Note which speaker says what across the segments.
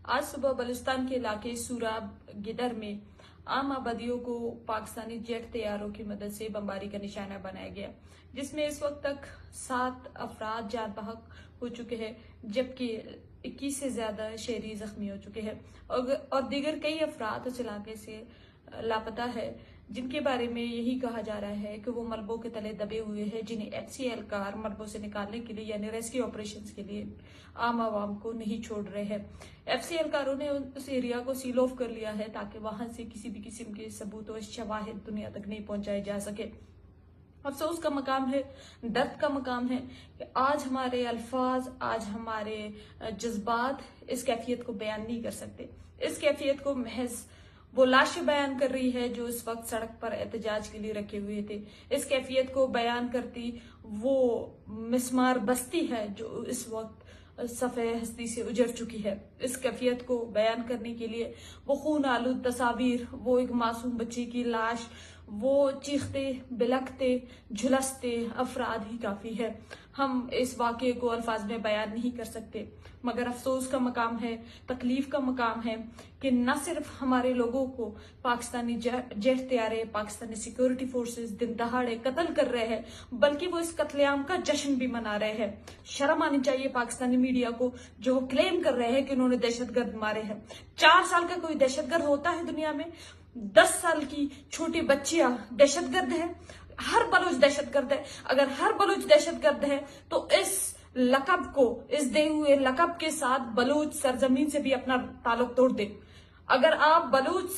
Speaker 1: आज सुबह बलूचिस्तान के इलाके सूराब गिदर में आम आबादियों को पाकिस्तानी जेट तैयारों की मदद से बमबारी का निशाना बनाया गया, जिसमें इस वक्त तक 7 अफराद जान बहक हो चुके हैं, जबकि 21 से ज्यादा शहरी जख्मी हो चुके हैं और दीगर कई अफराद उस इलाके से लापता है, जिनके बारे में यही कहा जा रहा है कि वो मलबों के तले दबे हुए हैं, जिन्हें HCL कार मलबों से निकालने के लिए यानी रेस्क्यू ऑपरेशंस के लिए आम आवाम को नहीं छोड़ रहे हैं। HCL कारों ने उस एरिया को सील ऑफ कर लिया है ताकि वहां से किसी भी किस्म के सबूत और शवाहिद दुनिया तक नहीं पहुंचाए जा सके। अफसोस का मकाम है, दर्द का मकाम है कि आज हमारे अल्फाज, आज हमारे जज्बात इस कैफियत को बयान नहीं कर सकते। इस कैफियत को महज वो लाशें बयान कर रही है जो इस वक्त सड़क पर एहतजाज के लिए रखे हुए थे। इस कैफियत को बयान करती वो मिसमार बस्ती है जो इस वक्त सफ़े हस्ती से उजड़ चुकी है। इस कैफियत को बयान करने के लिए वो खून आलूद तस्वीर, वो एक मासूम बच्ची की लाश, वो चीखते बिलखते झुलसते अफराद ही काफी है। हम इस वाक़े को अल्फाज में बयान नहीं कर सकते, मगर अफसोस का मकाम है, तकलीफ का मकाम है कि न सिर्फ हमारे लोगों को पाकिस्तानी जेट तैयारे, पाकिस्तानी सिक्योरिटी फोर्सेस दिन दहाड़े कत्ल कर रहे हैं, बल्कि वो इस कत्लेआम का जश्न भी मना रहे हैं। शर्म आनी चाहिए पाकिस्तानी मीडिया को जो क्लेम कर रहे हैं कि उन्होंने दहशतगर्द मारे हैं। 4 साल का कोई दहशतगर्द होता है दुनिया में? 10 साल की छोटी बच्चियां दहशतगर्द है? हर बलूच दहशतगर्द है। अगर हर बलूच दहशतगर्द है तो इस लकब को, इस दे हुए लकब के साथ बलूच सरजमीन से भी अपना ताल्लुक तोड़ दे। अगर आप बलूच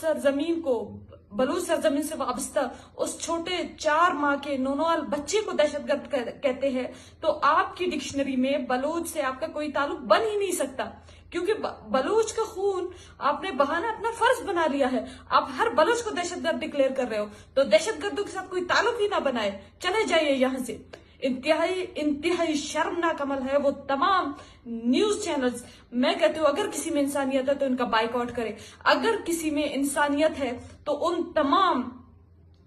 Speaker 1: सरजमीन से वाबस्ता उस छोटे 4 माह के नौनवाल बच्चे को दहशतगर्द कहते हैं तो आपकी डिक्शनरी में बलूच से आपका कोई ताल्लुक बन ही नहीं सकता, क्योंकि बलूच का खून आपने बहाना अपना फर्ज बना लिया है। आप हर बलूच को दहशतगर्द डिक्लेयर कर रहे हो तो दहशतगर्दों के साथ कोई ताल्लुक ही ना बनाए, चले जाइए यहां से। इंतहाई शर्मनाक अमल है वो तमाम न्यूज चैनल्स। मैं कहती हूँ अगर किसी में इंसानियत है तो इनका बाइकआउट करे, अगर किसी में इंसानियत है तो उन तमाम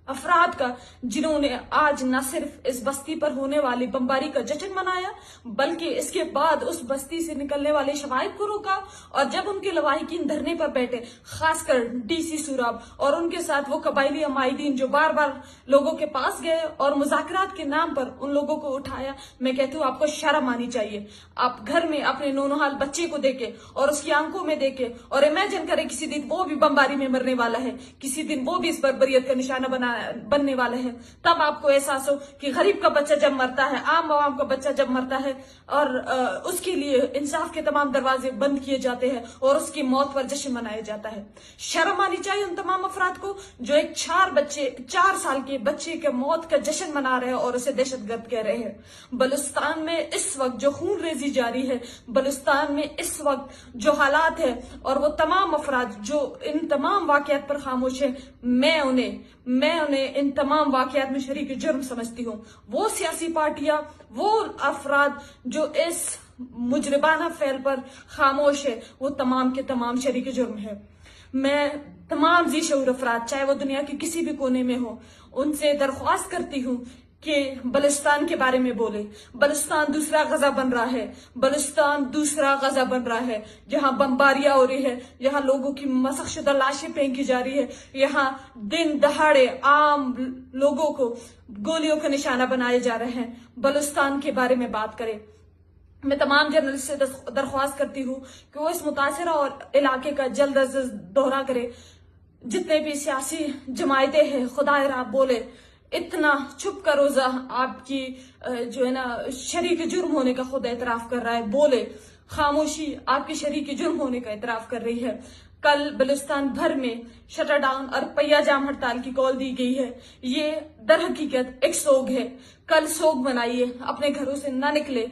Speaker 1: अफराद का जिन्होंने आज न सिर्फ इस बस्ती पर होने वाली बमबारी का जश्न मनाया, बल्कि इसके बाद उस बस्ती से निकलने वाले शवाहिद को रोका, और जब उनके लवाहिकीन धरने पर बैठे, खासकर DC सूराब और उनके साथ वो कबायली अमायदीन जो बार बार लोगों के पास गए और मुज़ाकरात के नाम पर उन लोगों को उठाया, मैं कहती हूँ आपको शर्म आनी चाहिए। आप घर में अपने नौनहाल बच्चे को देखे और उसकी आंखों में देखे और इमेजिन करें किसी दिन वो भी बमबारी में मरने वाला है, किसी दिन वो भी इस बर्बरियत का निशाना बनने वाले हैं, तब आपको एहसास हो कि गरीब का बच्चा जब मरता है, आम आवाम का बच्चा जब मरता है और उसके लिए इंसाफ के तमाम दरवाजे बंद किए जाते हैं और उसकी मौत पर जश्न मनाया जाता है। शर्म आनी चाहिए उन तमाम अफराद को जो एक 4 साल के बच्चे के मौत का जश्न मना रहे हैं और उसे दहशतगर्द कह रहे हैं। बलूचिस्तान में इस वक्त जो खून रेजी जारी है, बलूचिस्तान में इस वक्त जो हालात है और वो तमाम अफराद जो इन तमाम वाकयात पर खामोश है, मैं उन्हें इन तमाम वाकयात में शरीक जुर्म समझती हूँ। वो सियासी पार्टियां, वो अफराद जो इस मुजरिबाना फेल पर खामोश है, वो तमाम के तमाम शरीक जुर्म है। मैं तमाम जी शऊर अफराद, चाहे वो दुनिया के किसी भी कोने में हो, उनसे दरख्वास्त करती हूँ कि बलूचिस्तान के बारे में बोले। बलूचिस्तान दूसरा गजा बन रहा है, बलूचिस्तान दूसरा गजा बन रहा है जहां बमबारियां हो रही है, जहां लोगों की मसखशुदा लाशें फेंकी जा रही है, यहाँ दिन दहाड़े आम लोगों को गोलियों का निशाना बनाए जा रहे हैं। बलूचिस्तान के बारे में बात करें। मैं तमाम जर्नलिस्ट से दरख्वास्त करती हूँ कि वो इस मुतासरा और इलाके का जल्द अज जल्द दौरा करे। जितने भी सियासी जमायतें हैं, खुदाए बोले, इतना चुप का रोजा आपकी जो है ना शरीक जुर्म होने का खुद एतराफ कर रहा है, बोले। खामोशी आपके शरीक जुर्म होने का एतराफ कर रही है। कल बलूचिस्तान भर में शटर डाउन और पहिया जाम हड़ताल की कॉल दी गई है। ये दर हकीकत एक सोग है। कल सोग मनाइए, अपने घरों से ना निकले,